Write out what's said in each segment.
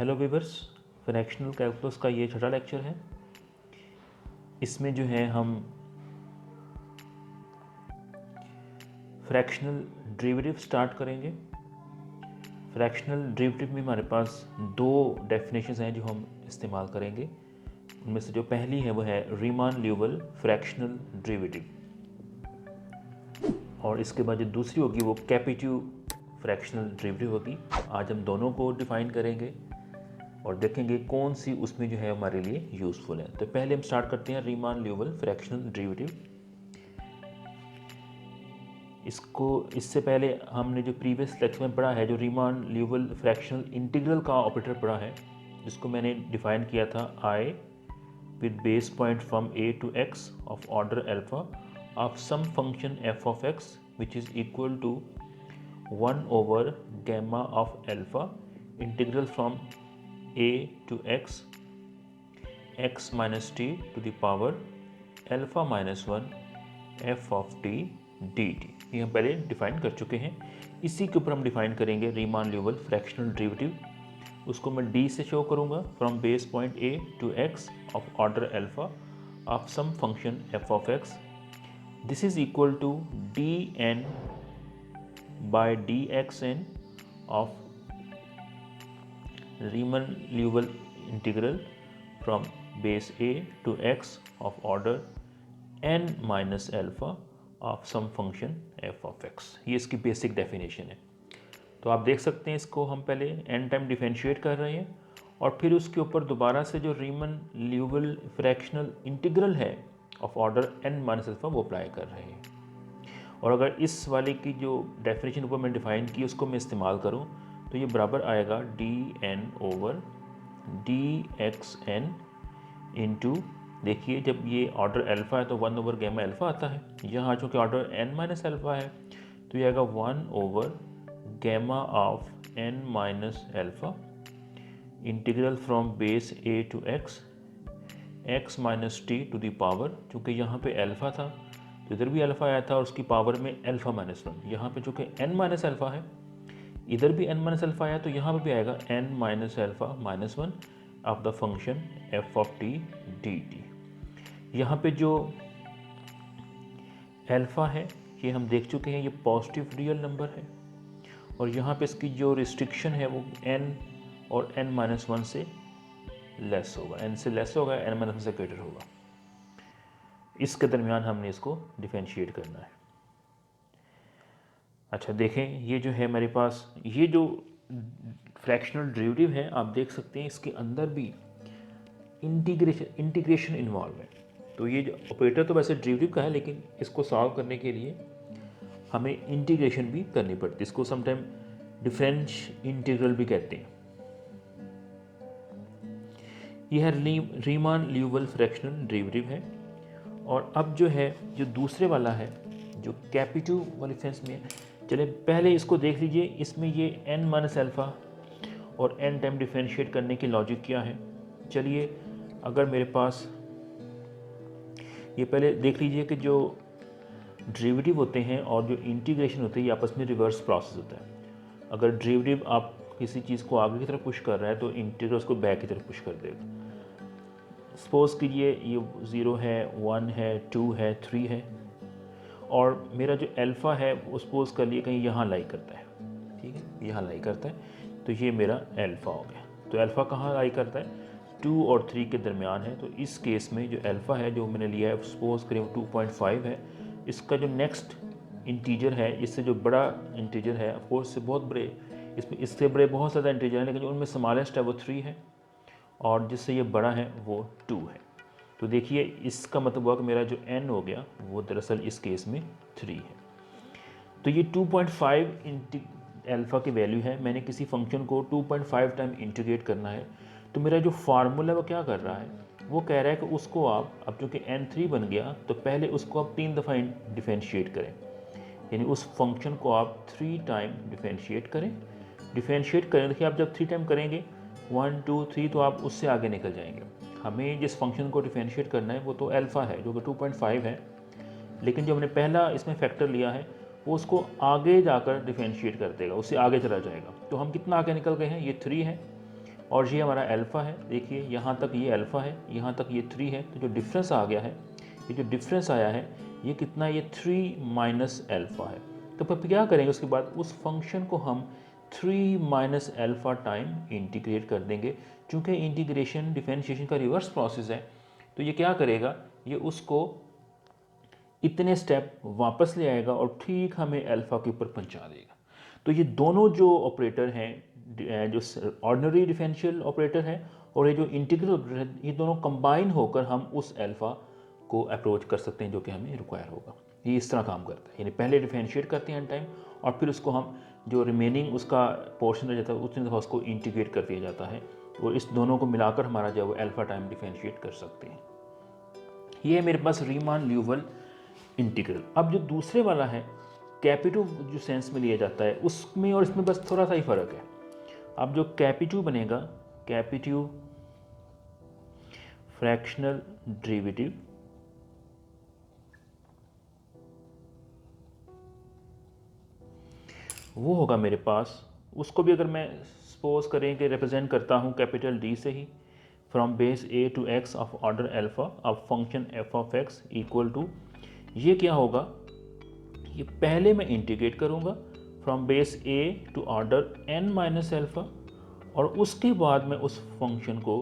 Hello viewers, fractional calculus का ये छठा लेक्चर है। इसमें जो है हम फ्रैक्शनल डेरिवेटिव स्टार्ट करेंगे। फ्रैक्शनल डेरिवेटिव में हमारे पास दो डेफिनेशंस हैं जो हम इस्तेमाल करेंगे। उनमें से जो पहली है वो है रीमान ल्यूवल फ्रैक्शनल डेरिवेटिव, और इसके बाद जो दूसरी होगी वो कैपिटिव फ्रैक्शनल डेरिवेटिव होगी। आज हम दोनों को डिफाइन करेंगे और देखेंगे कौन सी उसमें जो है हमारे लिए यूज़फुल है। तो पहले हम स्टार्ट करते हैं रीमान ल्यूवल फ्रैक्शनल डेरिवेटिव। इससे पहले हमने जो प्रीवियस लेक्चर में पढ़ा है, जो रीमान ल्यूवल फ्रैक्शनल इंटीग्रल का ऑपरेटर पढ़ा है, जिसको मैंने डिफाइन किया था I with base point from A to x of order alpha of some function F of X which is equal to 1 over gamma of alpha integral from a to x minus t to the power alpha minus 1 f of t dt। ये हम पहले define कर चुके हैं। इसी के ऊपर हम डिफाइन करेंगे रीमान ल्यूवल फ्रैक्शनल डेरिवेटिव। उसको मैं d से शो करूँगा, from base point a to x of order alpha of some function f of x। This is equal to dn by dxn of Riemann Liouville integral from base a to x of order n minus alpha of some function f of x। ये इसकी basic definition है। तो आप देख सकते हैं, इसको हम पहले n टाइम डिफरेंशिएट कर रहे हैं और फिर उसके ऊपर दोबारा से जो रीमान ल्यूवल फ्रैक्शनल इंटीग्रल है of order n minus alpha वो अप्लाई कर रहे हैं। और अगर इस वाले की जो डेफिनेशन ऊपर मैं डिफाइन की उसको मैं इस्तेमाल करूँ तो ये बराबर आएगा dn ओवर dxn इंटू, देखिए जब ये ऑर्डर अल्फ़ा है तो 1 ओवर गैमा अल्फ़ा आता है। यहाँ चूँकि ऑर्डर n माइनस अल्फ़ा है तो ये आएगा 1 over gamma of n minus alpha integral from base a to x minus T to the power, चूँकि यहाँ पे अल्फ़ा था तो इधर भी अल्फ़ा आया था और उसकी पावर में अल्फ़ा माइनस 1। यहाँ पे चूँकि n माइनस अल्फ़ा है, इधर भी n माइनस अल्फ़ा आया तो यहाँ पर भी आएगा n minus alpha minus 1 of the function f of t dt। यहाँ पे जो अल्फ़ा है ये हम देख चुके हैं, ये पॉजिटिव रियल नंबर है और यहाँ पे इसकी जो रिस्ट्रिक्शन है वो n और n माइनस 1 से लेस होगा, n से लेस होगा, n माइनस 1 से ग्रेटर होगा। इसके दरमियान हमने इसको डिफरेंशिएट करना है। अच्छा देखें, ये जो है मेरे पास ये जो फ्रैक्शनल डेरिवेटिव है, आप देख सकते हैं इसके अंदर भी इंटीग्रेशन इन्वॉल्व है। तो ये जो ऑपरेटर तो वैसे डेरिवेटिव का है, लेकिन इसको सॉल्व करने के लिए हमें इंटीग्रेशन भी करनी पड़ती है। इसको समटाइम डिफरेंस इंटीग्रल भी कहते हैं। यह रीमान ल्यूवल फ्रैक्शनल डेरिवेटिव है। और अब जो है जो दूसरे वाला है जो कैपिटिव वाले सेंस में, चले पहले इसको देख लीजिए। इसमें ये n माइनस अल्फ़ा और n टाइम डिफरेंशिएट करने की लॉजिक क्या है। चलिए अगर मेरे पास ये पहले देख लीजिए कि जो डेरिवेटिव होते हैं और जो इंटीग्रेशन होते हैं ये आपस में रिवर्स प्रोसेस होता है। अगर डेरिवेटिव आप किसी चीज़ को आगे की तरफ पुश कर रहा है तो इंटीग्रल उसको बैक की तरफ पुश कर देगा। सपोज़ कीजिए ये 0 है, 1 है, 2 है, 3 है और मेरा जो अल्फ़ा है वो सपोज़ कर लिए कहीं यहाँ लाई करता है, ठीक है, यहाँ लाई करता है, तो ये मेरा अल्फ़ा हो गया। तो अल्फ़ा कहाँ लाई करता है, 2 और 3 के दरमियान है। तो इस केस में जो अल्फ़ा है जो मैंने लिया है सपोज़ करें 2.5 है। इसका जो नेक्स्ट इंटीजर है, इससे जो बड़ा इंटीजर है, ऑफकोर्स इससे बहुत बड़े, इसमें इससे बड़े बहुत ज़्यादा इंटीजर हैं, लेकिन जो उनमें स्मॉलेस्ट है वो 3 है और जिससे ये बड़ा है वो 2 है। तो देखिए इसका मतलब हुआ कि मेरा जो n हो गया वो दरअसल इस केस में 3 है। तो ये 2.5 अल्फ़ा की वैल्यू है। मैंने किसी फंक्शन को 2.5 टाइम इंटीग्रेट करना है, तो मेरा जो फार्मूला वो क्या कर रहा है, वो कह रहा है कि उसको आप, अब चूँकि n 3 बन गया तो पहले उसको आप 3 दफ़ा डिफरेंशिएट करें, यानी उस फंक्शन को आप 3 टाइम डिफरेंशिएट करें। देखिए आप जब 3 टाइम करेंगे 1 2 3 तो आप उससे आगे निकल जाएंगे। हमें जिस फंक्शन को डिफरेंशिएट करना है वो तो अल्फ़ा है जो कि 2.5 है, लेकिन जो हमने पहला इसमें फैक्टर लिया है वो उसको आगे जाकर डिफरेंशिएट कर देगा, उससे आगे चला जाएगा। तो हम कितना आगे निकल गए हैं, ये 3 है और ये हमारा अल्फ़ा है। देखिए यहाँ तक ये अल्फ़ा है, यहाँ तक ये 3 है, तो जो डिफरेंस आ गया है, ये जो डिफरेंस आया है ये कितना, ये 3 माइनस अल्फ़ा है। तो फिर क्या करेंगे उसके बाद, उस फंक्शन को हम 3 माइनस अल्फ़ा टाइम इंटीग्रेट कर देंगे। चूँकि इंटीग्रेशन डिफरेंशिएशन का रिवर्स प्रोसेस है, तो ये क्या करेगा, ये उसको इतने स्टेप वापस ले आएगा और ठीक हमें अल्फ़ा के ऊपर पहुंचा देगा। तो ये दोनों जो ऑपरेटर हैं, जो ऑर्डिनरी डिफरेंशियल ऑपरेटर है और ये जो इंटीग्रल ऑपरेटर है, ये दोनों कंबाइन होकर हम उस अल्फ़ा को अप्रोच कर सकते हैं जो कि हमें रिक्वायर होगा। ये इस तरह काम करता है, यानी पहले डिफरेंशिएट करते हैं टाइम और फिर उसको हम जो रिमेनिंग उसका पोर्शन रह जाता है उतनी दफ़ा उसको इंटीग्रेट कर दिया जाता है और इस दोनों को मिलाकर हमारा जो है वो अल्फ़ा टाइम डिफरेंशिएट कर सकते हैं। ये है मेरे पास रीमान ल्यूवल इंटीग्रल। अब जो दूसरे वाला है कैपिटू जो सेंस में लिया जाता है, उसमें और इसमें बस थोड़ा सा ही फ़र्क है। अब जो कैपिटू बनेगा, कैपिटू फ्रैक्शनल डेरिवेटिव, वो होगा मेरे पास, उसको भी अगर मैं सपोज करें कि रिप्रेजेंट करता हूँ कैपिटल डी से ही, from base A to x of order alpha of function F of X equal to, ये क्या होगा, ये पहले मैं इंटीग्रेट करूँगा from base A to order N minus alpha और उसके बाद मैं उस फंक्शन को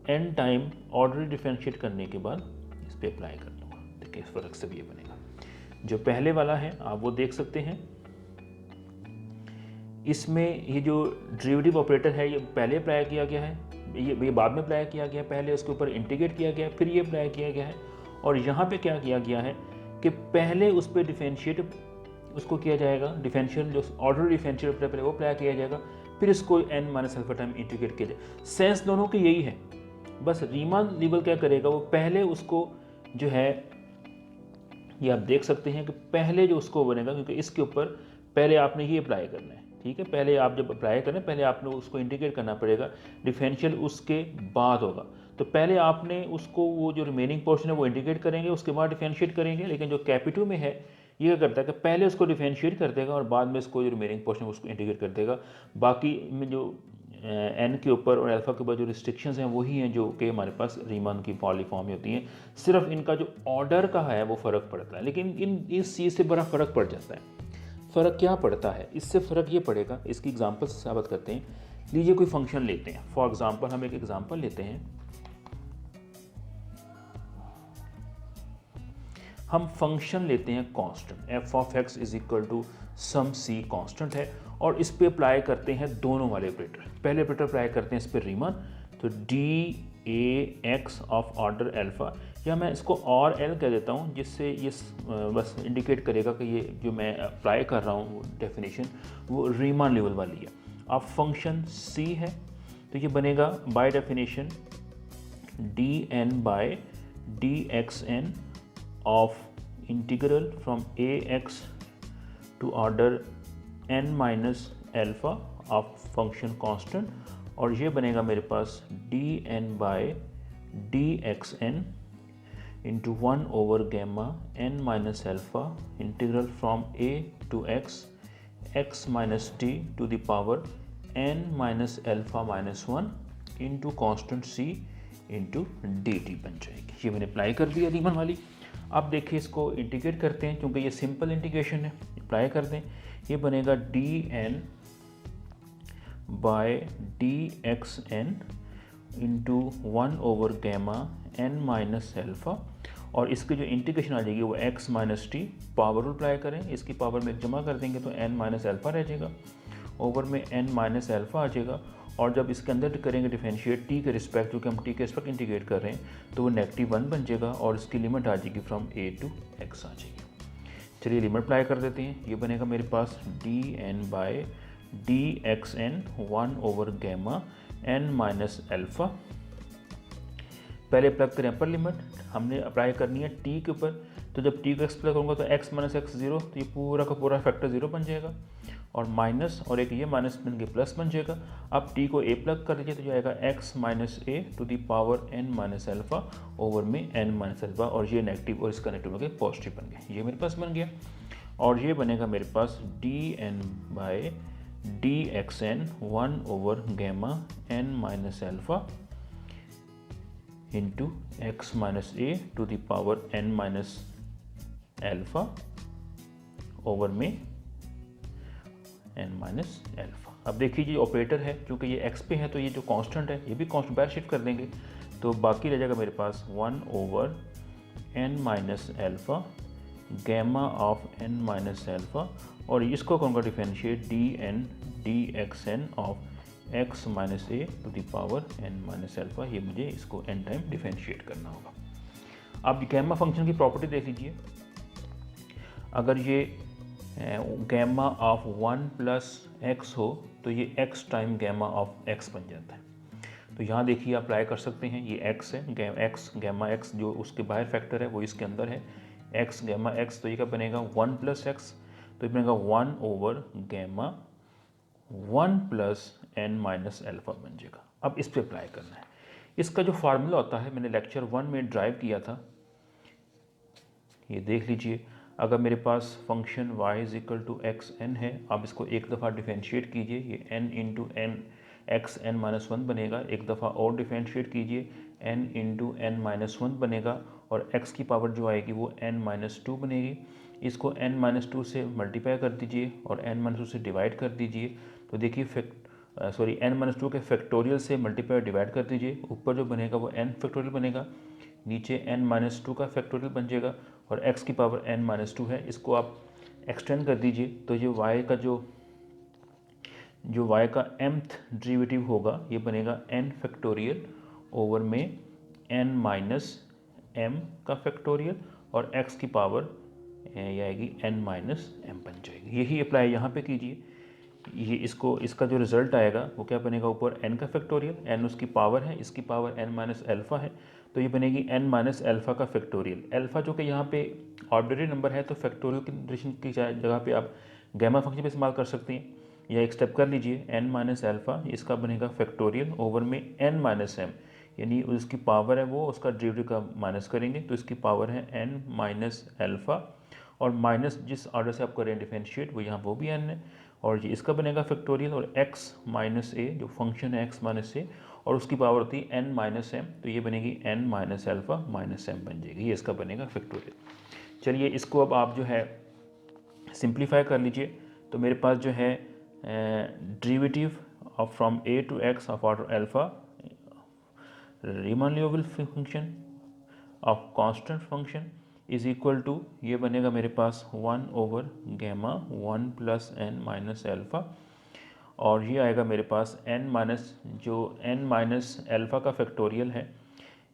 एन टाइम ऑर्डर डिफरेंशिएट करने के बाद इस पर अप्लाई कर दूँगा। देखिए इस फर्क से भी ये बनेगा। जो पहले वाला है आप वो देख सकते हैं, इसमें ये जो डेरिवेटिव ऑपरेटर है ये पहले अप्लाई किया गया है, ये बाद में अप्लाई किया गया है, पहले उसके ऊपर इंटीग्रेट किया गया है, फिर ये अप्लाई किया गया है। और यहाँ पे क्या किया गया है कि पहले उस पर डिफरेंशिएट उसको किया जाएगा, डिफरेंशियल जो ऑर्डर डिफरेंशियल पहले वो अप्लाई किया जाएगा, फिर इसको N minus alpha time integrate किया जाए। सेंस दोनों की यही है, बस रीमान लीवल क्या करेगा, वो पहले उसको जो है ये आप देख सकते हैं कि पहले जो उसको बनेगा, क्योंकि इसके ऊपर पहले आपने ये अप्लाई करना है, ठीक है। पहले आप जब अप्लाई करें पहले आपने उसको इंटीग्रेट करना पड़ेगा, डिफरेंशियल उसके बाद होगा। तो पहले आपने उसको वो जो रिमेनिंग पोर्शन है वो इंटीग्रेट करेंगे, उसके बाद डिफरेंशिएट करेंगे। लेकिन जो कैपिटू में है ये क्या करता है कि पहले उसको डिफरेंशिएट कर देगा और बाद में इसको जो रिमेनिंग पोर्शन है उसको इंटीग्रेट कर देगा। बाकी में जो एन के ऊपर और अल्फ़ा के ऊपर जो रिस्ट्रिक्शंस हैं वही हैं जो कि हमारे पास रीमान की पॉलीफॉर्म में होती हैं। सिर्फ इनका जो ऑर्डर का है वो फ़र्क पड़ता है, लेकिन इस चीज़ से बड़ा फ़र्क पड़ जाता है। फ़र्क क्या पड़ता है, इससे फ़र्क ये पड़ेगा, इसकी एग्जांपल से साबित करते हैं। लीजिए कोई फंक्शन लेते हैं, फॉर एग्जांपल हम एक एग्जांपल लेते हैं, हम फंक्शन लेते हैं constant F of X is equal to some C constant है और इस पे अप्लाई करते हैं दोनों वाले ऑपरेटर। पहले ऑपरेटर अप्लाई करते हैं इस पे रीमान, तो D A x of order alpha, या मैं इसको और एल कह देता हूँ जिससे ये बस इंडिकेट करेगा कि ये जो मैं अप्लाई कर रहा हूँ डेफिनेशन वो रीमान लेवल वाली है। अब फंक्शन सी है तो ये बनेगा by definition D N by D X N of integral from ax to order n minus alpha of function constant, और ये बनेगा मेरे पास dn by dxn into 1 over gamma n minus alpha integral from a to x minus t to the power n minus alpha minus 1 into constant c into dt बन जाएगी। ये मैंने apply कर दिया रीमान वाली। अब देखिए इसको इंटीग्रेट करते हैं, क्योंकि ये सिंपल इंटीग्रेशन है, अप्लाई कर दें, ये बनेगा D N by D X N into 1 over gamma N minus alpha, और इसकी जो इंटीग्रेशन आ जाएगी वो X minus T, power apply करें, इसकी पावर में जमा कर देंगे तो एन माइनस एल्फ़ा रह जाएगा, ओवर में एन माइनस एल्फ़ा आ जाएगा। और जब इसके अंदर करेंगे डिफरेंशिएट टी के रिस्पेक्ट, जो कि हम टी के रिस्पेक्ट इंटीग्रेट कर रहे हैं, तो वो -1 बन जाएगा और इसकी लिमिट आ जाएगी फ्रॉम ए टू एक्स आ जाएगी। चलिए लिमिट अप्लाई कर देते हैं, ये बनेगा मेरे पास D N by D X N 1 over gamma N minus alpha. पहले अप्लाई करें अपर लिमिट, हमने अप्लाई करनी है टी के ऊपर, तो जब टी को एक्स प्लग करूँगा तो एक्स माइनस एक्स 0, तो ये पूरा का पूरा फैक्टर 0 बन जाएगा, और माइनस और एक ये माइनस बन के प्लस बन जाएगा। अब टी को ए प्लग कर दीजिए तो जाएगा X minus A to the power N minus alpha over में एन माइनस एल्फ़ा, और ये नेगेटिव और इसका नेगेटिव बन के पॉजिटिव बन गया, ये मेरे पास बन गया। और ये बनेगा मेरे पास D N by D X N 1/γ(n-α) into X minus A to the power n-α over में n-α। अब देखिए ये ऑपरेटर है, क्योंकि ये x पे है तो ये जो कांस्टेंट है ये भी कांस्टेंट बाहर शिफ्ट कर देंगे, तो बाकी रह जाएगा मेरे पास 1/n-α गैमा ऑफ n-α, और इसको करूँगा differentiate D X N of x minus A to the power n-α। ये मुझे इसको n टाइम डिफरेंशिएट करना होगा। अब गैमा फंक्शन की प्रॉपर्टी देख लीजिए, अगर ये गैमा ऑफ 1+x हो तो ये x time gamma of x बन जाता है। तो यहाँ देखिए अप्लाई कर सकते हैं, ये x है, गैमा x जो उसके बाहर फैक्टर है वो इसके अंदर है, x गैमा x, तो ये क्या बनेगा 1+x, तो ये बनेगा 1/γ 1+n-α बन जाएगा। अब इस पर अप्लाई करना है। इसका जो फार्मूला होता है मैंने लेक्चर 1 में ड्राइव किया था, ये देख लीजिए। अगर मेरे पास फंक्शन y = xn है, आप इसको एक दफ़ा डिफरेंशिएट कीजिए, ये n इंटू n xn-1 बनेगा, एक दफ़ा और डिफरेंशिएट कीजिए n इंटू n-1 बनेगा, और x की पावर जो आएगी वो n-2 बनेगी। इसको n-2 से मल्टीप्लाई कर दीजिए और n-2 से डिवाइड कर दीजिए, तो देखिए n-2 के फैक्टोरियल से मल्टीप्लाई डिवाइड कर दीजिए, ऊपर जो बनेगा वो n फैक्टोरियल बनेगा, नीचे n-2 का फैक्टोरियल बन जाएगा, और x की पावर n-2 है, इसको आप एक्सटेंड कर दीजिए, तो ये y का जो y का mth डेरिवेटिव होगा ये बनेगा n फैक्टोरियल ओवर में n-m का फैक्टोरियल, और x की पावर ये आएगी n-m बन जाएगी। यही अप्लाई यहाँ पे कीजिए, ये इसका जो रिज़ल्ट आएगा वो क्या बनेगा, ऊपर n का फैक्टोरियल, n उसकी पावर है, इसकी पावर n-α है, तो ये बनेगी n-α का फैक्टोरियल। अल्फ़ा जो कि यहाँ पे ऑर्डिनरी नंबर है, तो फैक्टोरियल की नोटेशन की जगह पे आप गैमा फंक्शन पे इस्तेमाल कर सकते हैं, या एक स्टेप कर लीजिए n-α, इसका बनेगा फैक्टोरियल ओवर में n-m, यानी उसकी पावर है वो उसका डेरिवेटिव का माइनस करेंगे, तो इसकी पावर है n-α, और माइनस जिस ऑर्डर से आप करें डिफरेंशिएट वो यहाँ वो भी n है, और ये इसका बनेगा फैक्टोरियल, और x माइनस ए जो फंक्शन है x माइनस ए, और उसकी पावर होती है n-m, तो ये बनेगी n-α माइनस m बन जाएगी, ये इसका बनेगा फैक्टोरियल। चलिए इसको अब आप जो है सिंप्लीफाई कर लीजिए, तो मेरे पास जो है derivative of from a to x of order alpha Riemann Liouville function of constant function is equal to, ये बनेगा मेरे पास 1/γ 1+n-α, और ये आएगा मेरे पास n-α का फैक्टोरियल है।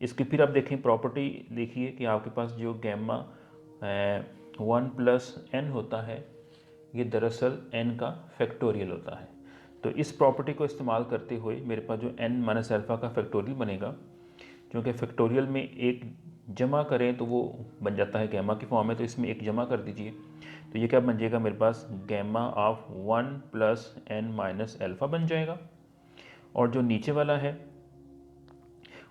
इसकी फिर आप देखें प्रॉपर्टी, देखिए कि आपके पास जो गैमा 1+n होता है ये दरअसल n का फैक्टोरियल होता है, तो इस प्रॉपर्टी को इस्तेमाल करते हुए मेरे पास जो n-α का फैक्टोरियल बनेगा, क्योंकि फैक्टोरियल में एक जमा करें तो वो बन जाता है गैमा की फॉर्म में, तो इसमें एक जमा कर दीजिए, तो ये क्या बन जाएगा मेरे पास गैमा ऑफ 1+n-α बन जाएगा, और जो नीचे वाला है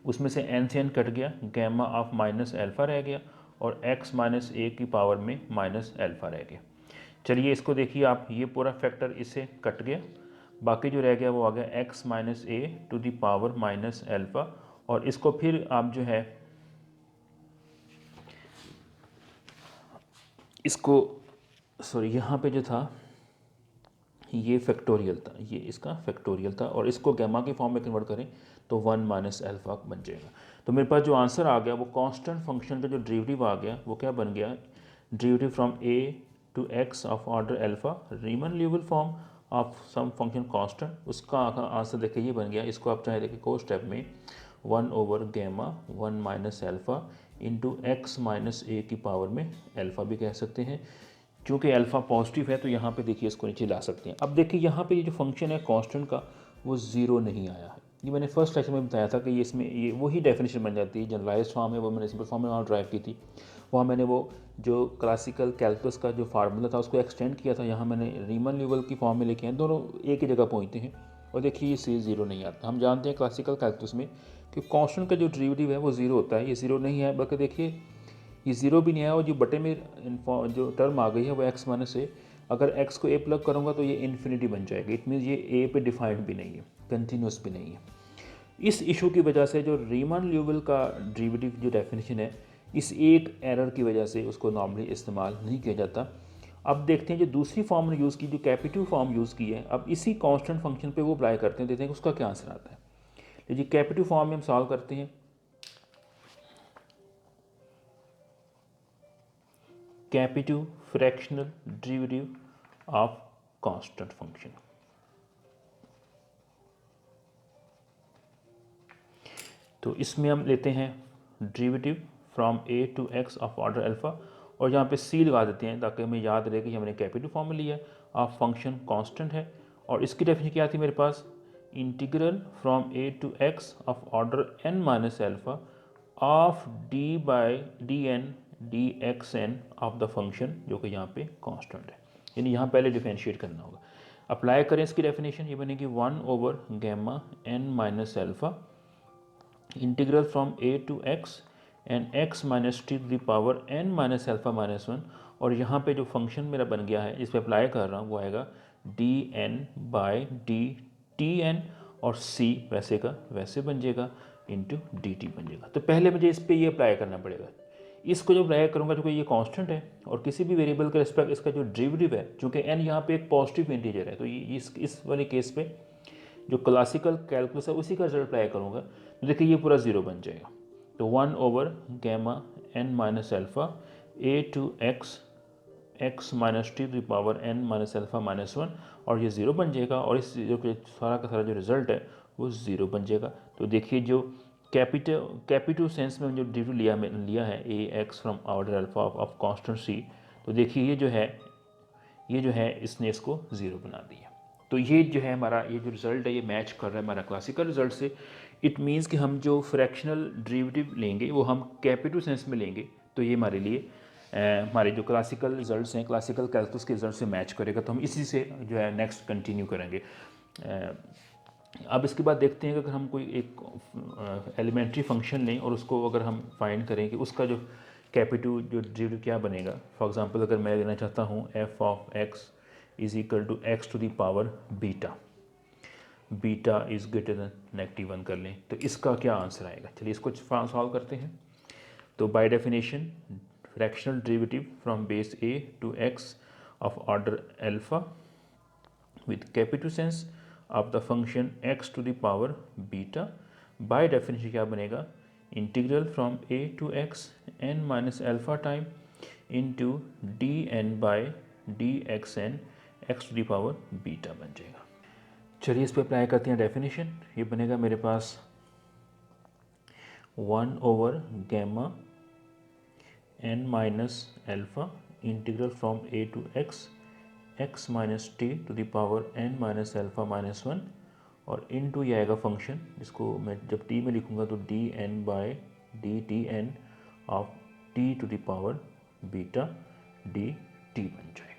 उसमें से n से n कट गया, गैमा ऑफ -α रह गया, और x माइनस ए की पावर में -α रह गया। चलिए इसको देखिए आप, ये पूरा फैक्टर इससे कट गया, बाकी जो रह गया वो आ गया x minus A to the power -α, और इसको फिर आप जो है इसको यहाँ पे जो था ये फैक्टोरियल था, ये इसका फैक्टोरियल था, और इसको गैमा की फॉर्म में कन्वर्ट करें तो 1 -α बन जाएगा। तो मेरे पास जो आंसर आ गया वो कांस्टेंट फंक्शन का जो डेरिवेटिव आ गया वो क्या बन गया, derivative from a to x of order alpha Riemann Liouville form of some function constant, उसका आंसर देखिए ये बन गया। इसको आप चाहे देखिए को स्टेप में 1/γ 1 -α इंटू एक्स माइनस ए की पावर में अल्फ़ा भी कह सकते हैं, क्योंकि अल्फ़ा पॉजिटिव है तो यहाँ पे देखिए इसको नीचे ला सकते हैं। अब देखिए यहाँ पे ये जो फंक्शन है कांस्टेंट का वो ज़ीरो नहीं आया है, ये मैंने फर्स्ट लेक्चर में बताया था कि ये इसमें ये वही डेफिनेशन बन जाती है, जनरलाइज फॉर्म है वो मैंने सिंपल फॉर्म में वहाँ ड्राइव की थी, वहाँ मैंने वो जो क्लासिकल कैलकुलस का जो फार्मूला था उसको एक्सटेंड किया था, यहाँ मैंने रीमन लीओविल की फॉर्म में लेके आए, दोनों एक ही जगह पहुँचते हैं, और देखिए ये सी ज़ीरो नहीं आता। हम जानते हैं क्लासिकल कैलकुलस में कि कांस्टेंट का जो डेरिवेटिव है वो ज़ीरो होता है, ये ज़ीरो नहीं है, बल्कि देखिए ये ज़ीरो भी नहीं है, और जो बटे में जो टर्म आ गई है वो x माइनस ए। अगर x को a प्लग करूँगा तो ये इन्फिनिटी बन जाएगा। इट मीन्स ये a पे डिफाइंड भी नहीं है, कंटिन्यूस भी नहीं है। इस इशू की वजह से जो रीमान ल्यूविल का डेरिवेटिव जो डेफिनेशन है, इस एक एरर की वजह से उसको नॉर्मली इस्तेमाल नहीं किया जाता। अब देखते हैं जो दूसरी फॉर्म ने यूज़ की, जो कैपिटिव फॉर्म यूज़ की है, अब इसी कांस्टेंट फंक्शन पे वो अप्लाई करते हैं, देखते हैं कि उसका क्या आंसर आता है। तो जी कैपिटिव फॉर्म में हम सॉल्व करते हैं। Caputo fractional derivative of constant function. तो इसमें हम लेते हैं derivative from a to x of order alpha, और यहाँ पे c लगा देते हैं ताकि हमें याद रहे कि हमने कैपिटिव फॉर्म में लिया ऑफ फंक्शन कांस्टेंट है। और इसकी डेफिनेशन क्या थी मेरे पास, integral from a to x of order n minus alpha of d by D N D X N of the function, जो कि यहाँ पे कांस्टेंट है। यानी यहाँ पहले डिफरेंशिएट करना होगा। अप्लाई करें इसकी डेफिनेशन, ये बनेगी 1 over gamma n minus alpha integral from a to x and x minus T to the power n minus alpha minus 1। और यहाँ पे जो फंक्शन मेरा बन गया है, इस पर अप्लाई कर रहा हूँ, वो आएगा dn by D T N, और c वैसे का वैसे बन जाएगा इंटू डी टी बन जाएगा। तो पहले मुझे इस पर ये अप्लाई करना पड़ेगा। इसको जो अप्लाई करूँगा, जो कि ये कांस्टेंट है और किसी भी वेरिएबल के रिस्पेक्ट इसका जो डेरिवेटिव है, चूँकि n यहाँ पे एक पॉजिटिव इंटीजर है, तो ये इस वाले केस पे जो क्लासिकल कैलकुलस है उसी का रिजल्ट अप्लाई करूँगा, तो देखिए ये पूरा ज़ीरो बन जाएगा। तो 1 over gamma n minus alpha a to x minus T to the power n minus alpha minus 1, और ये ज़ीरो बन जाएगा। और इस जो कि सारा का सारा जो रिज़ल्ट है वो ज़ीरो बन जाएगा। तो देखिए जो कैपिटल सेंस में जो डेरिवेटिव लिया है a x from order alpha of constant c, तो देखिए ये जो है इसने इसको ज़ीरो बना दिया। तो ये जो है हमारा ये जो रिज़ल्ट है, ये मैच कर रहा है हमारा क्लासिकल रिज़ल्ट से। इट मीन्स कि हम जो फ्रैक्शनल डेरिवेटिव लेंगे वो हम कैपिटल सेंस में लेंगे, तो ये हमारे लिए हमारे जो क्लासिकल रिजल्ट्स हैं, क्लासिकल कैलकुलस के रिजल्ट से मैच करेगा। तो हम इसी से जो है नेक्स्ट कंटिन्यू करेंगे। अब इसके बाद देखते हैं कि अगर हम कोई एक एलिमेंट्री फंक्शन लें और उसको अगर हम फाइंड करें कि उसका जो कैपिटल जो डेरिवेटिव क्या बनेगा। फॉर एग्जांपल अगर मैं लेना चाहता हूँ f of x is equal to x to the power beta, beta is greater than -1 कर लें, तो इसका क्या आंसर आएगा। चलिए इसको सॉल्व करते हैं। तो by definition fractional derivative from base a to x of order alpha with capital sense of the function x to the power beta, by definition क्या बनेगा, integral from a to x n minus alpha time into D N by D X N X to the power beta बन जाएगा। चलिए इस पर apply करते हैं definition. ये बनेगा मेरे पास 1 over gamma n minus alpha integral from a to x minus T to the power n minus alpha minus 1, और इनटू ये आएगा फंक्शन, इसको मैं जब t में लिखूँगा तो D N by D T N of t to the power beta D T बन जाएगा।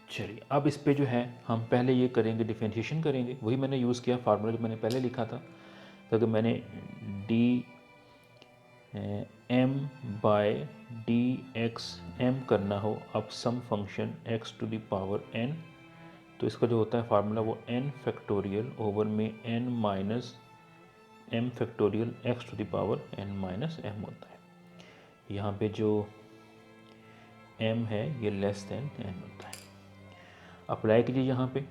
चलिए अब इस पे जो है हम पहले ये करेंगे, डिफरेंशिएशन करेंगे। वही मैंने यूज़ किया फार्मूला जो मैंने पहले लिखा था। तो अगर मैंने D M by D X M करना हो अब some function x to the power N, तो इसका जो होता है फार्मूला वो एन फैक्टोरियल ओवर में N minus M factorial X to the power N minus M होता है। यहाँ पे जो एम है ये लेस देन एन होता है। अप्लाई कीजिए यहाँ पे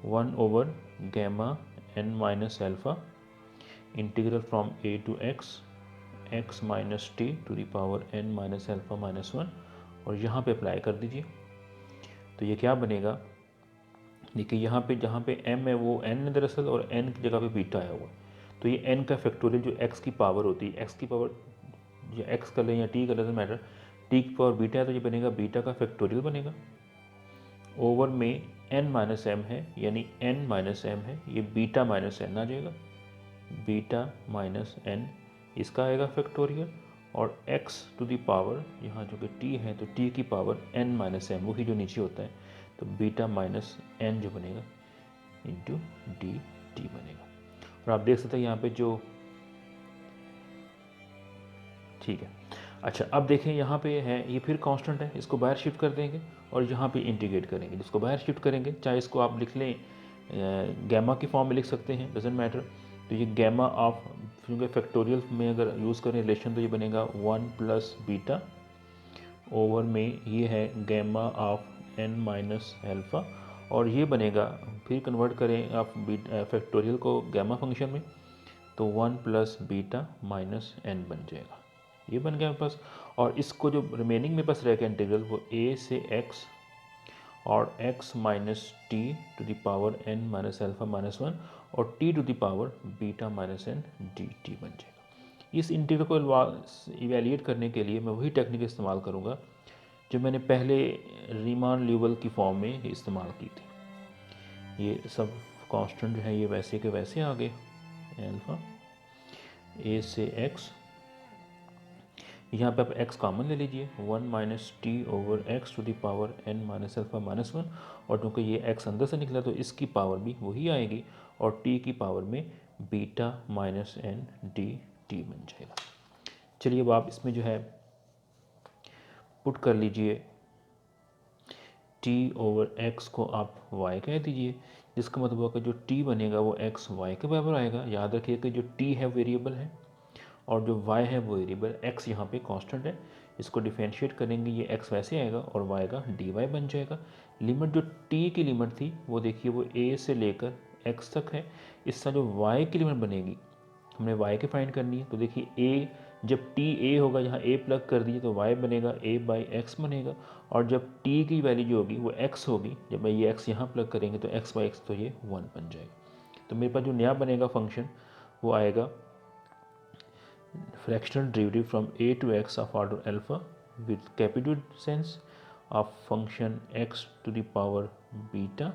1 over gamma n minus alpha integral from a to x minus T to the power n minus alpha minus 1, और यहाँ पे अप्लाई कर दीजिए। तो ये क्या बनेगा, देखिए यहाँ पे जहाँ पे m है वो n है दरअसल, और n की जगह पे बीटा आया हुआ है। तो ये n का फैक्टोरियल जो x की पावर होती है, x की पावर या x कर लें या t कर लें, मैटर, t की पावर बीटा है, तो ये बनेगा बीटा का फैक्टोरियल बनेगा ओवर में n माइनस एम है, यानी n माइनस एम है, ये बीटा माइनस एन आ जाएगा, बीटा माइनस एन इसका आएगा फैक्टोरियल, और x टू द पावर यहाँ जो कि t है तो t की पावर n माइनस एम, वही जो नीचे होता है, तो बीटा माइनस एन जो बनेगा इंटू डी टी बनेगा। और आप देख सकते हैं यहाँ पे जो ठीक है। अच्छा, अब देखें यहाँ पे है ये फिर कांस्टेंट है, इसको बाहर शिफ्ट कर देंगे और यहाँ पे इंटीग्रेट करेंगे। जिसको बाहर शिफ्ट करेंगे, चाहे इसको आप लिख लें गैमा की फॉर्म में लिख सकते हैं, डजेंट मैटर। तो ये गैमा ऑफ, क्योंकि फैक्टोरियल में अगर यूज़ करें रिलेशन तो ये बनेगा 1 प्लस बीटा ओवर में ये है gamma of N minus alpha, और ये बनेगा, फिर कन्वर्ट करें आप फैक्टोरियल को गैमा फंक्शन में, तो 1 प्लस बीटा माइनस एन बन जाएगा। ये बन गया मेरे पास। और इसको जो रिमेनिंग मेरे पास रह गया इंटीग्रल, वो a से x और x minus T to the power n minus alpha minus 1 और t to the power beta minus n d T बन जाएगा। इस इंटीग्रल को इवेल्यूएट करने के लिए मैं वही टेक्निक इस्तेमाल करूँगा जो मैंने पहले रीमान ल्यूवल की फॉर्म में इस्तेमाल की थी। ये सब कांस्टेंट जो है ये वैसे के वैसे आ गए, एल्फ़ा a से x, यहाँ पे आप x कॉमन ले लीजिए, 1 minus t over x to the power n minus alpha minus 1, और क्योंकि ये x अंदर से निकला तो इसकी पावर भी वही आएगी, और t की पावर में beta minus n d T बन जाएगा। चलिए अब आप इसमें जो है पुट कर लीजिए, t ओवर x को आप y कह दीजिए, जिसका मतलब होगा जो t बनेगा वो x y के बराबर आएगा। याद रखिए कि जो t है वेरिएबल है और जो y है वो वेरिएबल, x यहाँ पे कांस्टेंट है। इसको डिफरेंशिएट करेंगे, ये x वैसे आएगा और y का dy बन जाएगा। लिमिट जो t की लिमिट थी वो देखिए वो a से लेकर x तक है। इसका जो y की लिमिट बनेगी, हमने y के फाइंड करनी है, तो देखिए a, जब t a होगा, यहाँ a प्लग कर दिए तो y बनेगा a बाई x बनेगा, और जब t की वैल्यू जो होगी वो x होगी, जब मैं ये x यहाँ प्लग करेंगे तो x बाई x, तो ये 1 बन जाएगा। तो मेरे पास जो नया बनेगा फंक्शन वो आएगा fractional derivative from a to x of order alpha with capital sense of function x to the power beta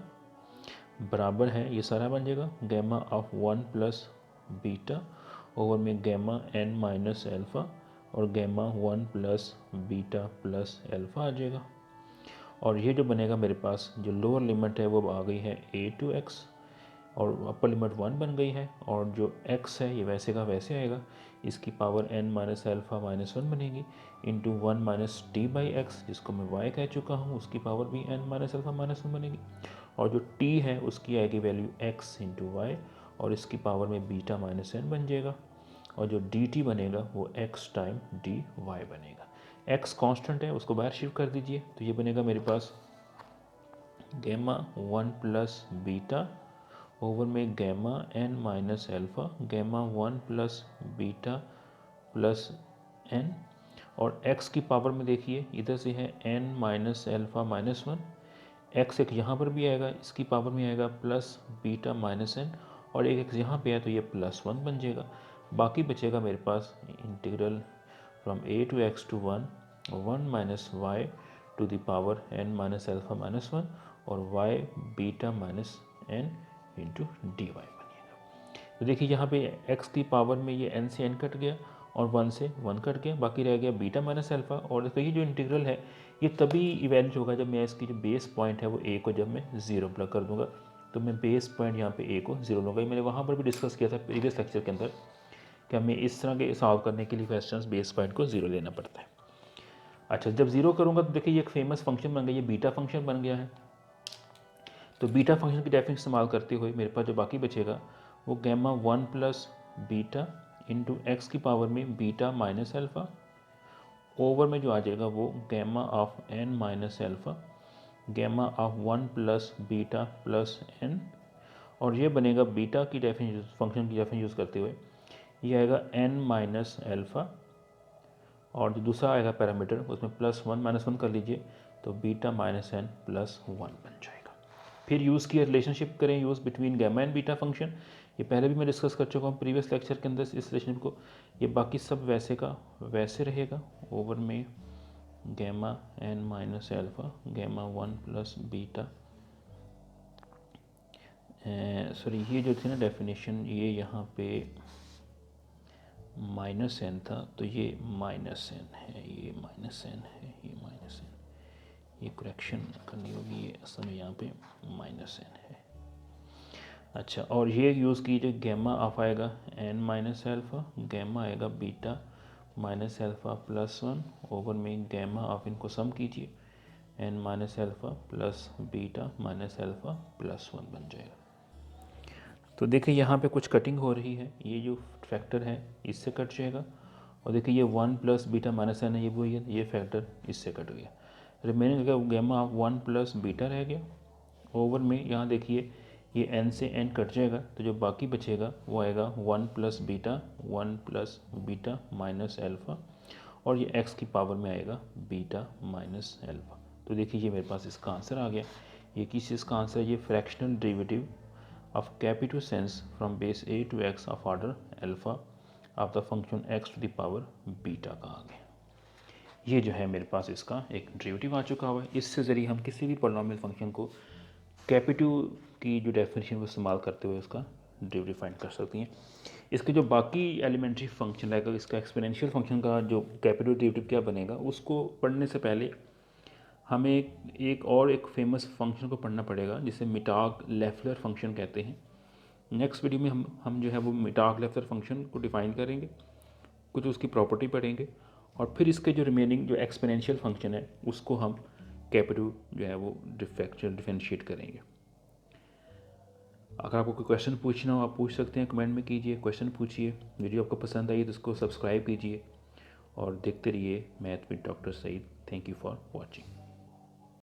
बराबर है, ये सारा बन जाएगा gamma of 1 plus beta over में गैमा n माइनस एल्फ़ा और gamma 1 plus beta plus alpha आ जाएगा। और ये जो बनेगा मेरे पास जो लोअर लिमिट है वो आ गई है a टू x, और अपर लिमिट 1 बन गई है, और जो x है ये वैसे का वैसे आएगा, इसकी power n minus alpha minus 1 बनेगी into 1 minus T by x, जिसको मैं y कह चुका हूँ, उसकी पावर भी n माइनस एल्फ़ा माइनस 1 बनेगी, और जो t है उसकी आएगी वैल्यू x इंटू वाई, और इसकी पावर में बीटा माइनस n बन जाएगा, और जो dt बनेगा वो x टाइम dy बनेगा। x कांस्टेंट है, उसको बाहर शिफ्ट कर दीजिए, तो ये बनेगा मेरे पास गैमा 1 प्लस बीटा ओवर में gamma n minus alpha gamma 1 plus beta plus n, और x की पावर में देखिए इधर से है n minus alpha minus 1, x एक यहाँ पर भी आएगा, इसकी पावर में आएगा प्लस बीटा माइनस n, और एक x यहाँ पे है तो ये प्लस 1 बन जाएगा। बाकी बचेगा मेरे पास integral from a to x to 1 minus Y to the power n minus alpha minus 1 और y beta minus n into D Y बनेगा। तो देखिए यहाँ पे x की पावर में ये n से n कट गया और 1 से 1 कट गया, बाकी रह गया बीटा माइनस एल्फ़ा। और तो ये जो इंटीग्रल है ये तभी इवेल्यूट होगा जब मैं इसकी जो बेस पॉइंट है वो a को जब मैं 0 प्लग कर दूंगा, तो मैं बेस पॉइंट यहाँ पे a को 0 लूँगा। मैंने वहाँ पर भी डिस्कस किया था प्रीवियस लेक्चर के अंदर कि हमें इस तरह के सॉल्व करने के लिए क्वेश्चन बेस पॉइंट को 0 लेना पड़ता है। अच्छा, जब 0 करूँगा तो देखिए ये एक फेमस फंक्शन बन गया, ये बीटा फंक्शन बन गया है। तो बीटा फंक्शन की डेफिनेशन इस्तेमाल करते हुए मेरे पास जो बाकी बचेगा वो gamma 1 plus beta into x की पावर में बीटा माइनस एल्फ़ा ओवर में जो आ जाएगा वो gamma of n minus alpha gamma of 1 plus beta plus n, और ये बनेगा बीटा की डेफिनेशन फंक्शन की डेफिनेशन यूज़ करते हुए ये आएगा n माइनस एल्फ़ा, और जो दूसरा आएगा पैरामीटर उसमें प्लस 1 माइनस 1 कर लीजिए, तो बीटा माइनस n प्लस 1 बन जाएगा। फिर यूज़ किया रिलेशनशिप करें, use between gamma and beta function, ये पहले भी मैं डिस्कस कर चुका हूँ प्रीवियस लेक्चर के अंदर इस रिलेशनशिप को। ये बाकी सब वैसे का वैसे रहेगा ओवर में gamma n minus alpha gamma 1 plus beta, sorry ये जो थी ना डेफिनेशन ये यहाँ पे माइनस n था, तो ये माइनस n है, ये माइनस n है, ये माइनस n, ये करेक्शन करनी होगी, ये असल में यहाँ पे माइनस n है। अच्छा, और ये यूज़ कीजिए गैमा ऑफ आएगा n माइनस एल्फ़ा गैमा आएगा beta minus alpha plus one over में गैमा, आप इनको सम कीजिए, n minus alpha plus beta minus alpha plus one बन जाएगा। तो देखिए यहाँ पे कुछ कटिंग हो रही है, ये जो फैक्टर है इससे कट जाएगा, और देखिए ये one plus beta minus n है, ये वही है, ये फैक्टर इससे कट गया। रिमेनिंग का गैमा वन प्लस बीटा रह गया ओवर में, यहाँ देखिए ये एन से एन कट जाएगा, तो जो बाकी बचेगा वो आएगा one plus beta minus alpha, और ये एक्स की पावर में आएगा बीटा माइनस एल्फ़ा। तो देखिए ये मेरे पास इसका आंसर आ गया। ये किस चीज़ का आंसर है? ये fractional derivative of capital sense from base A to x of order alpha of the function x to the power beta का आ गया। ये जो है मेरे पास इसका एक डेरिवेटिव आ चुका हुआ है। इससे ज़रिए हम किसी भी पॉलिनॉमियल फंक्शन को कैपिटल की जो डेफिनेशन को इस्तेमाल करते हुए उसका डेरिवेटिव फाइंड कर सकती हैं। इसके जो बाकी एलिमेंट्री फंक्शन रहेगा, इसका एक्सपोनेंशियल फंक्शन का जो कैपिटल डेरिवेटिव क्या बनेगा, उसको पढ़ने से पहले हमें एक फेमस फंक्शन को पढ़ना पड़ेगा जिसे मिटाग लेफ्लर फंक्शन कहते हैं। नेक्स्ट वीडियो में हम जो है वो मिटाग लेफ्लर फंक्शन को डिफ़ाइन करेंगे, कुछ उसकी प्रॉपर्टी पढ़ेंगे, और फिर इसके जो रिमेनिंग जो एक्सपोनेंशियल फंक्शन है उसको हम कैपिटल जो है वो डिफरेंशिएट करेंगे। अगर आपको कोई क्वेश्चन पूछना हो आप पूछ सकते हैं, कमेंट में कीजिए, क्वेश्चन पूछिए। वीडियो आपको पसंद आई तो इसको सब्सक्राइब कीजिए और देखते रहिए math with doctor Saeed. Thank you for watching.